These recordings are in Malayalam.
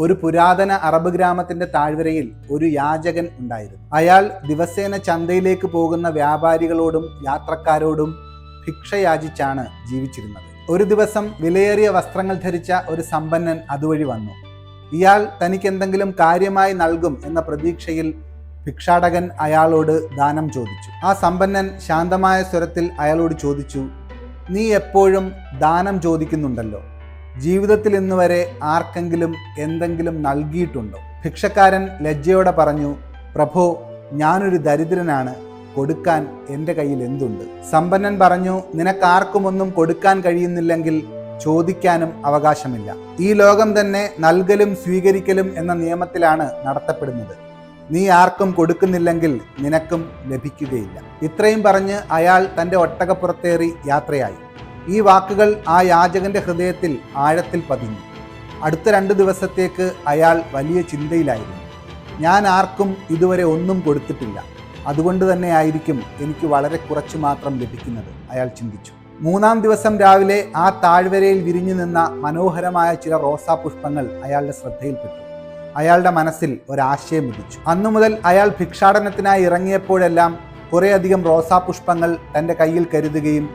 ഒരു പുരാതന അറബ് ഗ്രാമത്തിന്റെ താഴ്വരയിൽ ഒരു യാചകൻ ഉണ്ടായിരുന്നു. അയാൾ ദിവസേന ചന്തയിലേക്ക് പോകുന്ന വ്യാപാരികളോടും യാത്രക്കാരോടും ഭിക്ഷ യാചിച്ചാണ് ജീവിച്ചിരുന്നത്. ഒരു ദിവസം വിലയേറിയ വസ്ത്രങ്ങൾ ധരിച്ച ഒരു സമ്പന്നൻ അതുവഴി വന്നു. ഇയാൾ തനിക്ക് എന്തെങ്കിലും കാര്യമായി നൽകും എന്ന പ്രതീക്ഷയിൽ ഭിക്ഷാടകൻ അയാളോട് ദാനം ചോദിച്ചു. ആ സമ്പന്നൻ ശാന്തമായ സ്വരത്തിൽ അയാളോട് ചോദിച്ചു, നീ എപ്പോഴും ദാനം ചോദിക്കുന്നുണ്ടല്ലോ, ജീവിതത്തിൽ ഇന്നുവരെ ആർക്കെങ്കിലും എന്തെങ്കിലും നൽകിയിട്ടുണ്ടോ? ഭിക്ഷക്കാരൻ ലജ്ജയോടെ പറഞ്ഞു, പ്രഭോ, ഞാനൊരു ദരിദ്രനാണ്, കൊടുക്കാൻ എൻ്റെ കയ്യിൽ എന്തുണ്ട്? സമ്പന്നൻ പറഞ്ഞു, നിനക്കാർക്കും ഒന്നും കൊടുക്കാൻ കഴിയുന്നില്ലെങ്കിൽ ചോദിക്കാനും അവകാശമില്ല. ഈ ലോകം തന്നെ നൽകലും സ്വീകരിക്കലും എന്ന നിയമത്തിലാണ് നടത്തപ്പെടുന്നത്. നീ ആർക്കും കൊടുക്കുന്നില്ലെങ്കിൽ നിനക്കും ലഭിക്കുകയില്ല. ഇത്രയും പറഞ്ഞ് അയാൾ തൻ്റെ ഒട്ടകപ്പുറത്തേറി യാത്രയായി. ഈ വാക്കുകൾ ആ യാചകന്റെ ഹൃദയത്തിൽ ആഴത്തിൽ പതിഞ്ഞു. അടുത്ത 2 ദിവസത്തേക്ക് അയാൾ വലിയ ചിന്തയിലായിരുന്നു. ഞാൻ ആർക്കും ഇതുവരെ ഒന്നും കൊടുത്തിട്ടില്ല, അതുകൊണ്ട് തന്നെ ആയിരിക്കും എനിക്ക് വളരെ കുറച്ച് മാത്രം ലഭിക്കുന്നത്, അയാൾ ചിന്തിച്ചു. 3-ാം ദിവസം രാവിലെ ആ താഴ്വരയിൽ വിരിഞ്ഞു നിന്ന മനോഹരമായ ചില റോസാ പുഷ്പങ്ങൾ അയാളുടെ ശ്രദ്ധയിൽപ്പെട്ടു. അയാളുടെ മനസ്സിൽ ഒരാശയം ഉദിച്ചു. അന്നു മുതൽ അയാൾ ഭിക്ഷാടനത്തിനായി ഇറങ്ങിയപ്പോഴെല്ലാം കുറേയധികം റോസാ പുഷ്പങ്ങൾ തൻ്റെ കയ്യിൽ കരുതുകയും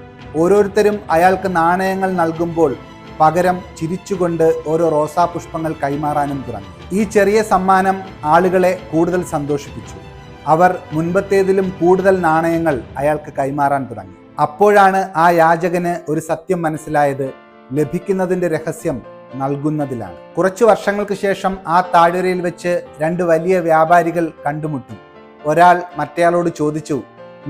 ഓരോരുത്തരും അയാൾക്ക് നാണയങ്ങൾ നൽകുമ്പോൾ പകരം ചിരിച്ചുകൊണ്ട് ഓരോ റോസാ പുഷ്പങ്ങൾ കൈമാറാനും തുടങ്ങി. ഈ ചെറിയ സമ്മാനം ആളുകളെ കൂടുതൽ സന്തോഷിപ്പിച്ചു. അവർ മുൻപത്തേതിലും കൂടുതൽ നാണയങ്ങൾ അയാൾക്ക് കൈമാറാൻ തുടങ്ങി. അപ്പോഴാണ് ആ യാചകന് ഒരു സത്യം മനസ്സിലായത്. ലഭിക്കുന്നതിൻ്റെ രഹസ്യം നൽകുന്നതിലാണ്. കുറച്ചു വർഷങ്ങൾക്ക് ശേഷം ആ താഴ്വരയിൽ വെച്ച് 2 വലിയ വ്യാപാരികൾ കണ്ടുമുട്ടി. ഒരാൾ മറ്റേയാളോട് ചോദിച്ചു,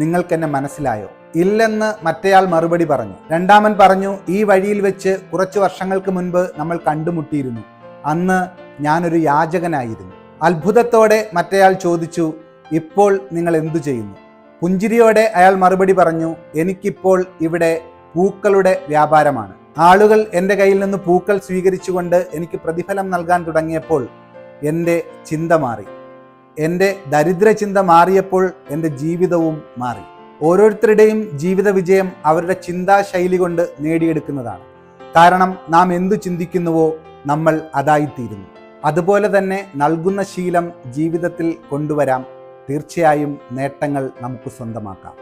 നിങ്ങൾക്കെന്നെ മനസ്സിലായോ? ഇല്ലെന്ന് മറ്റേയാൾ മറുപടി പറഞ്ഞു. രണ്ടാമൻ പറഞ്ഞു, ഈ വഴിയിൽ വെച്ച് കുറച്ചു വർഷങ്ങൾക്ക് മുൻപ് നമ്മൾ കണ്ടുമുട്ടിയിരുന്നു. അന്ന് ഞാനൊരു യാചകനായിരുന്നു. അത്ഭുതത്തോടെ മറ്റേയാൾ ചോദിച്ചു, ഇപ്പോൾ നിങ്ങൾ എന്തു ചെയ്യുന്നു? പുഞ്ചിരിയോടെ അയാൾ മറുപടി പറഞ്ഞു, എനിക്കിപ്പോൾ ഇവിടെ പൂക്കളുടെ വ്യാപാരമാണ്. ആളുകൾ എൻ്റെ കയ്യിൽ നിന്ന് പൂക്കൾ സ്വീകരിച്ചുകൊണ്ട് എനിക്ക് പ്രതിഫലം നൽകാൻ തുടങ്ങിയപ്പോൾ എൻ്റെ ചിന്ത മാറി. എൻ്റെ ദരിദ്ര ചിന്ത മാറിയപ്പോൾ എൻ്റെ ജീവിതവും മാറി. ഓരോരുത്തരുടെയും ജീവിത വിജയം അവരുടെ ചിന്താശൈലി കൊണ്ട് നേടിയെടുക്കുന്നതാണ്. കാരണം നാം എന്തു ചിന്തിക്കുന്നുവോ നമ്മൾ അതായിത്തീരുന്നു. അതുപോലെ തന്നെ നൽകുന്ന ശീലം ജീവിതത്തിൽ കൊണ്ടുവരാം. തീർച്ചയായും നേട്ടങ്ങൾ നമുക്ക് സ്വന്തമാക്കാം.